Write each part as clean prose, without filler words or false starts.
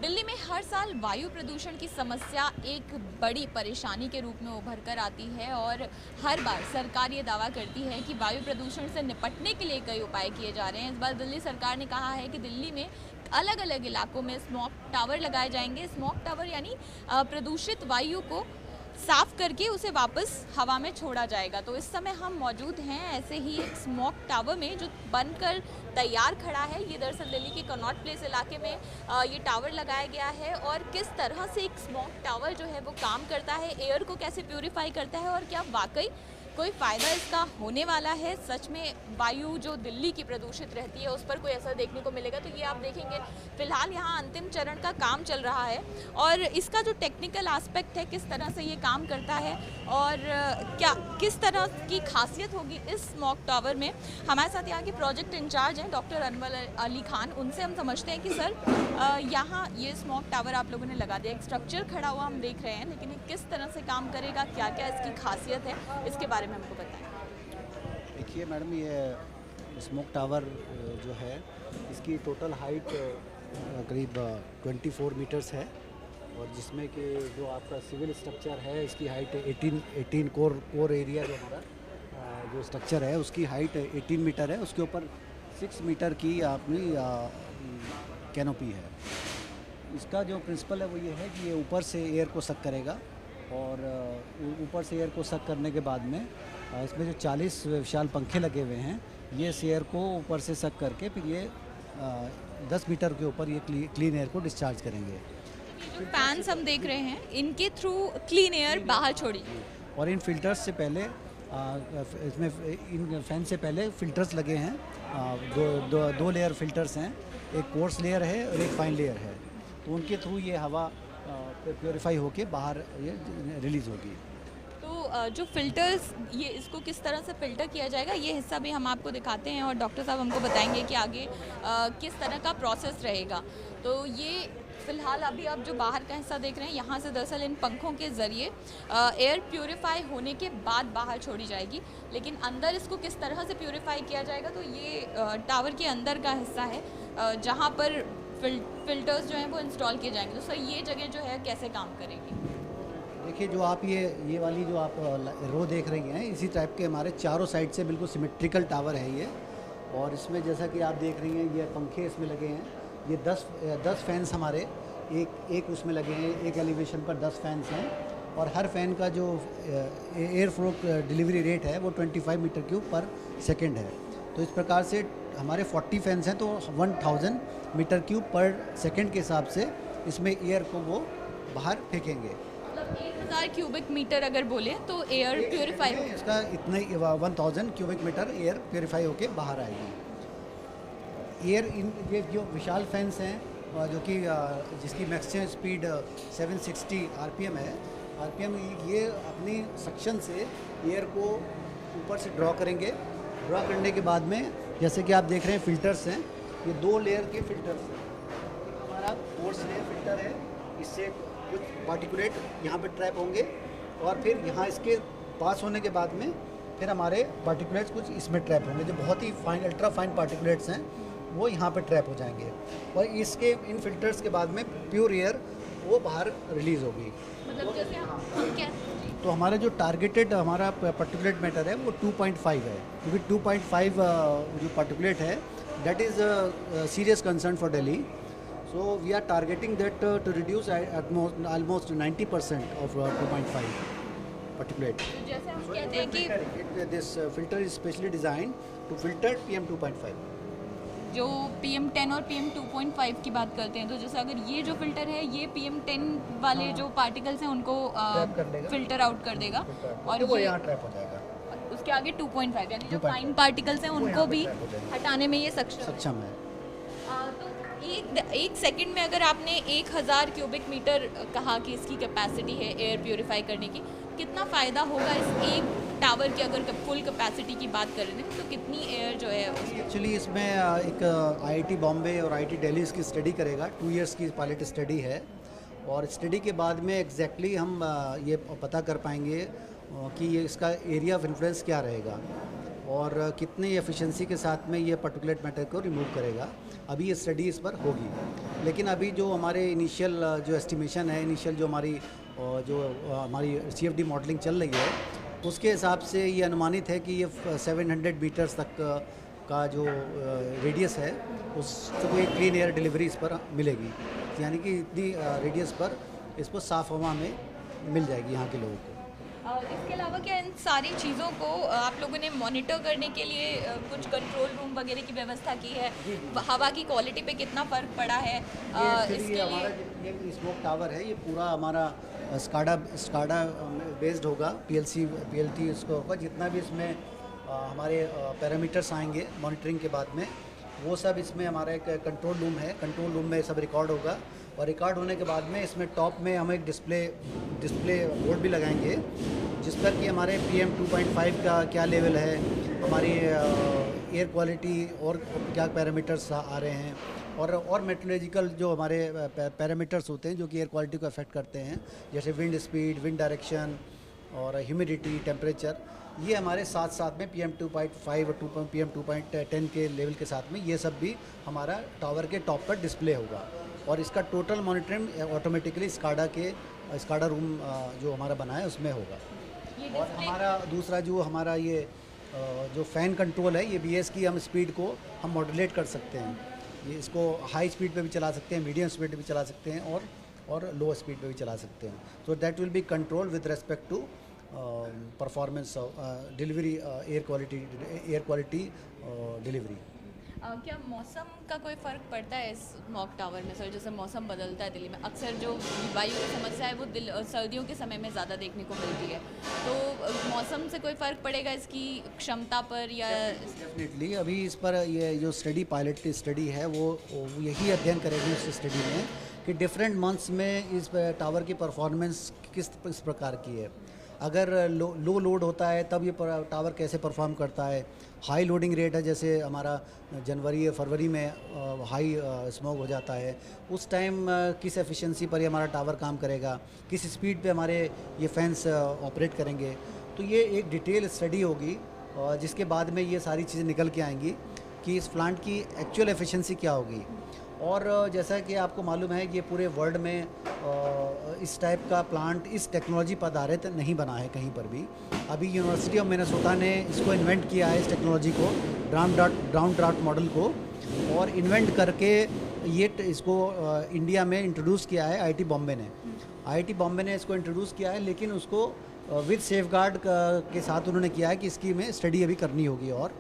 दिल्ली में हर साल वायु प्रदूषण की समस्या एक बड़ी परेशानी के रूप में उभर कर आती है और हर बार सरकार ये दावा करती है कि वायु प्रदूषण से निपटने के लिए कई उपाय किए जा रहे हैं। इस बार दिल्ली सरकार ने कहा है कि दिल्ली में अलग अलग इलाकों में स्मॉग टावर लगाए जाएंगे। स्मॉग टावर यानी प्रदूषित वायु को साफ करके उसे वापस हवा में छोड़ा जाएगा। तो इस समय हम मौजूद हैं ऐसे ही एक स्मॉग टावर में जो बनकर तैयार खड़ा है। ये दरअसल दिल्ली के कनॉट प्लेस इलाके में ये टावर लगाया गया है और किस तरह से एक स्मॉग टावर जो है वो काम करता है, एयर को कैसे प्यूरिफाई करता है और क्या वाकई कोई फ़ायदा इसका होने वाला है, सच में वायु जो दिल्ली की प्रदूषित रहती है उस पर कोई असर देखने को मिलेगा, तो ये आप देखेंगे। फ़िलहाल यहाँ अंतिम चरण का काम चल रहा है और इसका जो टेक्निकल एस्पेक्ट है, किस तरह से ये काम करता है और क्या किस तरह की खासियत होगी इस स्मॉग टावर में। हमारे साथ यहाँ के प्रोजेक्ट इंचार्ज हैं डॉक्टर अनवर अली खान, उनसे हम समझते हैं कि सर यहाँ ये स्मॉग टावर आप लोगों ने लगा दिया, एक स्ट्रक्चर खड़ा हुआ हम देख रहे हैं, लेकिन ये किस तरह से काम करेगा, क्या क्या इसकी खासियत है, इसके बारे में हमको बताएं। देखिए मैडम, ये स्मोक टावर जो है इसकी टोटल हाइट करीब 24 मीटर्स है और जिसमें कि जो आपका सिविल स्ट्रक्चर है इसकी हाइट 18 कोर एरिया जो हमारा जो स्ट्रक्चर है उसकी हाइट 18 मीटर है। उसके ऊपर 6 मीटर की अपनी कैनोपी है। इसका जो प्रिंसिपल है वो ये है कि ये ऊपर से एयर को सक करेगा और ऊपर से एयर को सक करने के बाद में इसमें जो 40 विशाल पंखे लगे हुए हैं ये इस एयर को ऊपर से सक करके फिर ये 10 मीटर के ऊपर ये क्लीन एयर को डिस्चार्ज करेंगे। जो फैंस हम देख रहे हैं इनके थ्रू क्लीन एयर बाहर छोड़ी और इन फिल्टर्स से पहले इसमें इन फैन से पहले फिल्टर्स लगे हैं। दो लेयर फिल्टर्स हैं, एक कोर्स लेयर है और एक फाइन लेयर है। तो उनके थ्रू ये हवा प्योरीफाई होके बाहर ये रिलीज़ होगी। तो जो फ़िल्टर्स ये इसको किस तरह से फ़िल्टर किया जाएगा ये हिस्सा भी हम आपको दिखाते हैं और डॉक्टर साहब हमको बताएंगे कि आगे किस तरह का प्रोसेस रहेगा। तो ये फ़िलहाल अभी आप जो बाहर का हिस्सा देख रहे हैं यहाँ से दरअसल इन पंखों के ज़रिए एयर प्यूरिफाई होने के बाद बाहर छोड़ी जाएगी, लेकिन अंदर इसको किस तरह से प्यूरिफाई किया जाएगा तो ये टावर के अंदर का हिस्सा है जहाँ पर फिल्टर्स जो हैं वो इंस्टॉल किए जाएंगे। तो सर ये जगह जो है कैसे काम करेगी? देखिए, जो आप ये वाली जो आप रो देख रही हैं इसी टाइप के हमारे चारों साइड से बिल्कुल सिमेट्रिकल टावर है ये। और इसमें जैसा कि आप देख रही हैं ये पंखे इसमें लगे हैं। ये 10 फैंस हमारे एक उसमें लगे हैं, एक एलिवेशन पर 10 फैंस हैं और हर फैन का जो एयर फ्लो डिलीवरी रेट है वो 25 मीटर क्यूब पर सेकेंड है। तो इस प्रकार से हमारे 40 फैंस हैं तो 1000 मीटर क्यूब पर सेकेंड के हिसाब से इसमें एयर को वो बाहर फेंकेंगे। 1000 क्यूबिक मीटर अगर बोले तो एयर प्यूरिफाई इसका इतने 1000 क्यूबिक मीटर एयर प्यूरिफाई होके बाहर आएगी। एयर इन ये जो विशाल फैंस हैं जो कि जिसकी मैक्सिमम स्पीड 760 आरपीएम है। आरपीएम ये अपनी सक्शन से एयर को ऊपर से ड्रॉ करेंगे। ड्रॉ करने के बाद में जैसे कि आप देख रहे हैं फिल्टर्स हैं, ये 2 लेयर के फिल्टर्स हैं। हमारा कोर्स लेयर फिल्टर है, इससे कुछ पार्टिकुलेट यहाँ पे ट्रैप होंगे और फिर यहाँ इसके पास होने के बाद में फिर हमारे पार्टिकुलेट्स कुछ इसमें ट्रैप होंगे जो बहुत ही फाइन अल्ट्रा फाइन पार्टिकुलेट्स हैं वो यहाँ पे ट्रैप हो जाएंगे और इसके इन फिल्टर्स के बाद में प्योर एयर वो बाहर रिलीज़ होगी। मतलब जैसे हम क्या तो हमारा जो टारगेटेड हमारा पार्टिकुलेट मैटर है वो 2.5 है, क्योंकि 2.5 जो पार्टिकुलेट है that is serious concern for Delhi. So we are targeting that to reduce at almost 90% of 2.5 particulate. जैसे हम कहते हैं कि this filter is specially designed to filter PM 2.5. जो PM10 और PM 2.5 की बात करते हैं तो जैसे अगर ये जो फिल्टर है ये PM10 वाले जो पार्टिकल्स हैं उनको फिल्टर आउट कर देगा और वो यहाँ ट्रैप हो जाएगा। उसके आगे 2.5 यानी जो फाइन पार्टिकल्स हैं उनको भी हटाने में ये सक्षम है। तो एक सेकंड में अगर आपने 1000 क्यूबिक मीटर कहा कि इसकी कैपेसिटी है एयर प्यूरिफाई करने की, कितना फ़ायदा होगा इस एक टावर की अगर फुल कैपेसिटी की बात करें तो कितनी एयर जो है एक्चुअली इसमें एक आईआईटी बॉम्बे और आईआईटी दिल्ली इसकी स्टडी करेगा। 2 इयर्स की पायलट स्टडी है और स्टडी के बाद में एग्जैक्टली हम ये पता कर पाएंगे कि ये इसका एरिया ऑफ इन्फ्लुएंस क्या रहेगा। और कितनी एफिशिएंसी के साथ में ये पर्टिकुलेट मैटर को रिमूव करेगा। अभी ये स्टडी इस पर होगी, लेकिन अभी जो हमारे इनिशियल जो एस्टिमेशन है, इनिशियल जो हमारी CFD मॉडलिंग चल रही है, उसके हिसाब से ये अनुमानित है कि ये 700 मीटर्स तक का जो रेडियस है उसको एक क्लीन एयर डिलीवरी इस पर मिलेगी, यानी कि इतनी रेडियस पर इसको साफ़ हवा में मिल जाएगी यहाँ के लोगों को। इसके अलावा क्या इन सारी चीज़ों को आप लोगों ने मॉनिटर करने के लिए कुछ कंट्रोल रूम वगैरह की व्यवस्था की है? हवा की क्वालिटी पे कितना फ़र्क पड़ा है इसके हमारा लिए? ये स्मोक टावर है, ये पूरा हमारा स्काडा बेस्ड होगा, PLT इसको होगा। जितना भी इसमें हमारे पैरामीटर्स आएंगे मॉनिटरिंग के बाद में, वो सब इसमें हमारा एक कंट्रोल रूम है। कंट्रोल रूम में सब रिकॉर्ड होगा, और रिकॉर्ड होने के बाद में इसमें टॉप में हम एक डिस्प्ले बोर्ड भी लगाएंगे, जिस पर कि हमारे PM 2.5 का क्या लेवल है, हमारी एयर क्वालिटी और क्या पैरामीटर्स आ रहे हैं, और मेट्रोलॉजिकल जो हमारे पैरामीटर्स होते हैं जो कि एयर क्वालिटी को अफेक्ट करते हैं, जैसे विंड स्पीड, विंड डायरेक्शन और ह्यूमिडिटी, टेम्परेचर, ये हमारे साथ में PM 2.5 और PM 2.10 के लेवल के साथ में ये सब भी हमारा टावर के टॉप पर डिस्प्ले होगा। और इसका total monitoring automatically SCADA room जो हमारा बना है उसमें होगा। और हमारा दूसरा जो हमारा ये जो फ़ैन कंट्रोल है, ये BS की हम स्पीड को हम मॉड्यूलेट कर सकते हैं। ये इसको हाई स्पीड पे भी चला सकते हैं, मीडियम स्पीड पे भी चला सकते हैं, और लो स्पीड पे भी चला सकते हैं। So that will be control with respect to performance delivery, air quality delivery. क्या मौसम का कोई फ़र्क पड़ता है इस स्मॉग टावर में सर? जैसे मौसम बदलता है दिल्ली में, अक्सर जो वायु की समस्या है वो सर्दियों के समय में ज़्यादा देखने को मिलती है, तो मौसम से कोई फ़र्क पड़ेगा इसकी क्षमता पर या? डेफिनेटली अभी इस पर ये जो पायलट स्टडी है वो यही अध्ययन करेगी उस स्टडी में कि डिफरेंट मंथ्स में इस टावर की परफॉर्मेंस किस प्रकार की है। अगर लो लोड होता है तब ये टावर कैसे परफॉर्म करता है, हाई लोडिंग रेट है जैसे हमारा जनवरी या फरवरी में हाई स्मोक हो जाता है, उस टाइम किस एफिशिएंसी पर ये हमारा टावर काम करेगा, किस स्पीड पे हमारे ये फैंस ऑपरेट करेंगे। तो ये एक डिटेल स्टडी होगी, जिसके बाद में ये सारी चीज़ें निकल के आएंगी कि इस प्लांट की एक्चुअल एफिशिएंसी क्या होगी। और जैसा कि आपको मालूम है कि ये पूरे वर्ल्ड में इस टाइप का प्लांट इस टेक्नोलॉजी पर आधारित नहीं बना है कहीं पर भी। अभी यूनिवर्सिटी ऑफ मिनेसोटा ने इसको इन्वेंट किया है, इस टेक्नोलॉजी को, डाउन ड्राफ्ट मॉडल को, और इन्वेंट करके ये इसको इंडिया में इंट्रोड्यूस किया है IIT बॉम्बे ने। IIT बॉम्बे ने इसको इंट्रोड्यूस किया है, लेकिन उसको विद सेफगार्ड के साथ उन्होंने किया है कि इसकी में स्टडी अभी करनी होगी, और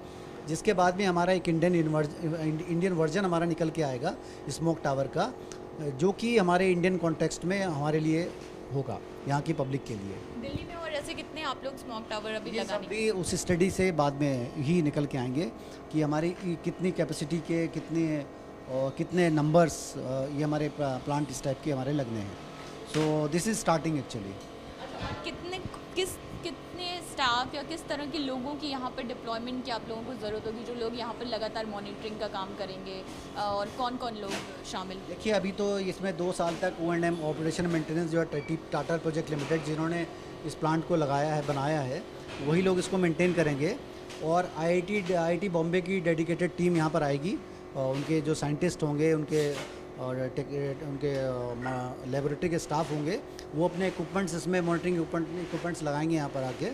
जिसके बाद में हमारा एक इंडियन वर्जन हमारा निकल के आएगा स्मोक टावर का, जो कि हमारे इंडियन कॉन्टेक्स्ट में हमारे लिए होगा, यहाँ की पब्लिक के लिए। दिल्ली में और ऐसे कितने आप लोग स्मॉग टावर अभी लगाने? भी उस स्टडी से बाद में ही निकल के आएंगे कि हमारी कितनी कैपेसिटी के कितने नंबर्स ये हमारे प्लांट इस टाइप के हमारे लगने हैं। So this is starting actually. कितने स्टाफ या किस तरह के लोगों की यहाँ पर डिप्लॉयमेंट की आप लोगों को ज़रूरत होगी, जो लोग यहाँ पर लगातार मॉनिटरिंग का काम करेंगे, और कौन कौन लोग शामिल? देखिए, अभी तो इसमें 2 साल तक O&M ऑपरेशन मेंटेनेंस जो है टाटा प्रोजेक्ट लिमिटेड जिन्होंने इस प्लांट को लगाया है, बनाया है, वही लोग इसको मेंटेन करेंगे। और IIT बॉम्बे की डेडिकेटेड टीम यहाँ पर आएगी, उनके जो साइंटिस्ट होंगे, उनके लेबोरेटरी के स्टाफ होंगे, वो अपने इक्विपमेंट्स इसमें मॉनिटरिंग इक्विपमेंट्स लगाएंगे यहाँ पर आके,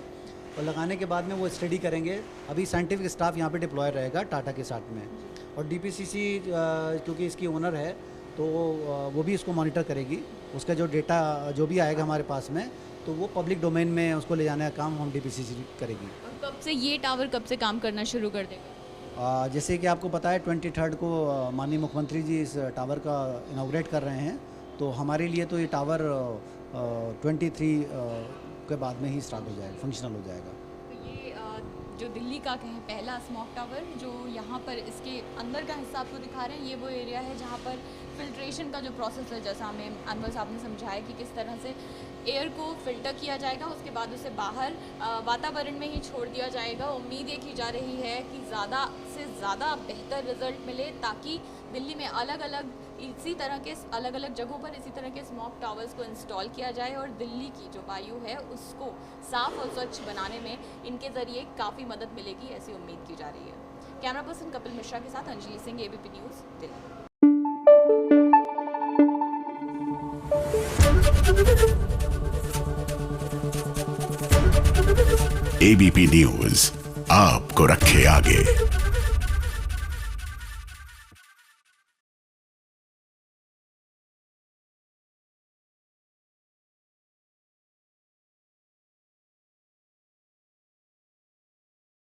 और लगाने के बाद में वो स्टडी करेंगे। अभी साइंटिफिक स्टाफ यहाँ पे डिप्लॉय रहेगा टाटा के साथ में, और DPCC क्योंकि इसकी ओनर है तो वो भी इसको मॉनिटर करेगी। उसका जो डेटा जो भी आएगा हमारे पास में, तो वो पब्लिक डोमेन में उसको ले जाने का काम हम DPCC करेगी। और कब से ये टावर कब से काम करना शुरू कर देगा? जैसे कि आपको पता है 23 को माननीय मुख्यमंत्री जी इस टावर का इनॉग्रेट कर रहे हैं, तो हमारे लिए तो ये टावर 23 के बाद में ही स्टार्ट हो जाएगा, फंक्शनल हो जाएगा। तो ये जो दिल्ली का कहें पहला स्मॉग टावर जो यहाँ पर इसके अंदर का हिस्सा आपको दिखा रहे हैं, ये वो एरिया है जहाँ पर फिल्ट्रेशन का जो प्रोसेस है, जैसा हमें अनवर साहब ने समझाया कि किस तरह से एयर को फिल्टर किया जाएगा, उसके बाद उसे बाहर वातावरण में ही छोड़ दिया जाएगा। उम्मीद ये की जा रही है कि ज़्यादा से ज़्यादा बेहतर रिजल्ट मिले, ताकि दिल्ली में अलग अलग इसी तरह के अलग अलग जगहों पर इसी तरह के स्मॉग टावर्स को इंस्टॉल किया जाए और दिल्ली की जो वायु है उसको साफ और स्वच्छ बनाने में इनके ज़रिए काफ़ी मदद मिलेगी, ऐसी उम्मीद की जा रही है। कैमरा पर्सन कपिल मिश्रा के साथ Anjali Singh, ABP news, Delhi. ABP news आपको रखे आगे।